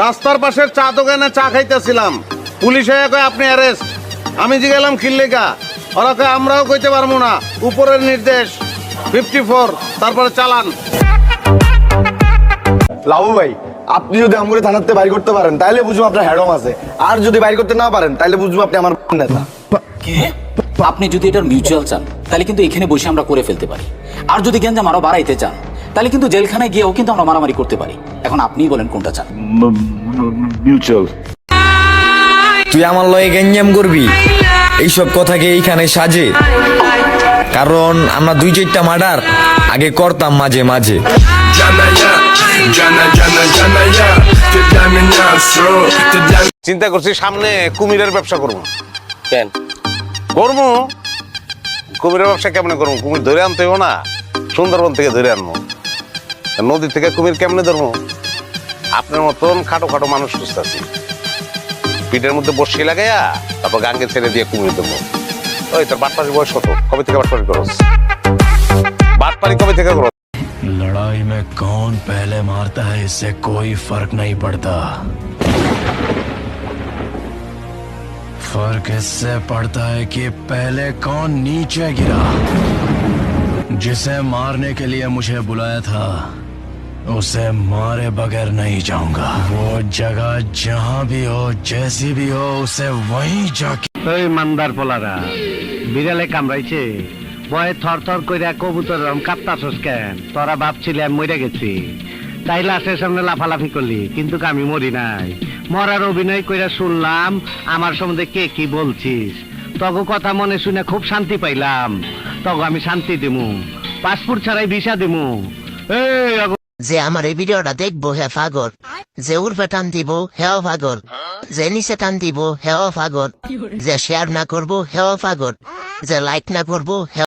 রাস্তার পাশের চা দোকানে চা খাইতেছিলাম, পুলিশ হয়ে কয় আপনি অ্যারেস্ট। আমি জিজ্ঞালাম কিল্লেগা, ওরা কয় আমরাও কইতে পারবো না, উপরের নির্দেশ 54, তারপরে চালান। লাভু ভাই, আপনি যদি আমগুলো থানাতে বাইর করতে পারেন তাহলে বুঝবো আপনার হ্যাডম আছে, আর যদি বাইর করতে না পারেন তাহলে বুঝবো আপনি আমার নেতা। আপনি যদি এটার মিউচুয়াল চান তাহলে কিন্তু এখানে বসে আমরা করে ফেলতে পারি, আর যদি গ্যাঞ্জাম আরো বাড়াইতে চান তাহলে কিন্তু জেলখানায় গিয়েও কিন্তু আমরা মারামারি করতে পারি। এখন আপনিই বলেন কোনটা চান। মিউচুয়াল। তুই আমার লয়ে গেঞ্জাম করবি, এইসব কথাকে এইখানে সাজে, কারণ আমরা 2-4টা মার্ডার আগে করতাম মাঝে মাঝে। চিন্তা করছি সামনে কুমিরের ব্যবসা করবো। কেন করবো? কুমিরের ব্যবসা কেমনে করবো? কুমির ধরে আনতে হইব না, সুন্দরবন থেকে ধরে আনবো। নদী থেকে কুমির কেমনে ধরবো? আপনার মতন খাটো খাটো মানুষ সুস্থ আছি, পিঠের মধ্যে বসি লাগাইয়া তারপর গাঙ্গে ছেড়ে দিয়ে কুমির ধরবো। ওই তোর বাটপাড়ির বয়স কত? কবে থেকে বাটপাড়ি করস? বাটপাড়ি কবে থেকে করস? लड़ाई में कौन पहले मारता है इससे कोई फर्क नहीं पड़ता, फर्क इससे पड़ता है कि पहले कौन नीचे गिरा। जिसे मारने के लिए मुझे बुलाया था उसे मारे बगैर नहीं जाऊंगा। वो जगह जहां भी हो, जैसी भी हो, उसे वहीं जाके। ওই মান্দার পোলারা বিড়ালে কামড়াইছে, ভয়ে থর থর কইরা কবুতর কাঁপতাছস কেন? তোরা ভাবছিলি আমি মরে গেছি, তাই লাশের সামনে লাফালাফি করলি, কিন্তু আমি মরি নাই। মরার অভিনয় কইরা শুনলাম আমার সম্বন্ধে কে কি বলছিস। তগো কথা মনে শুনে খুব শান্তি পাইলাম, তগো আমি শান্তি দিমু, পাসপোর্ট ছাড়াই ভিসা দিমু। এই যে আমার এই ভিডিওটা দেখবো হে পাগল, যে উর্ফে টান দিব হেও পাগল, যে নিচে টান দিব হেও পাগল, যে শেয়ার না করবো হেও পাগল, যে লাইক না করবো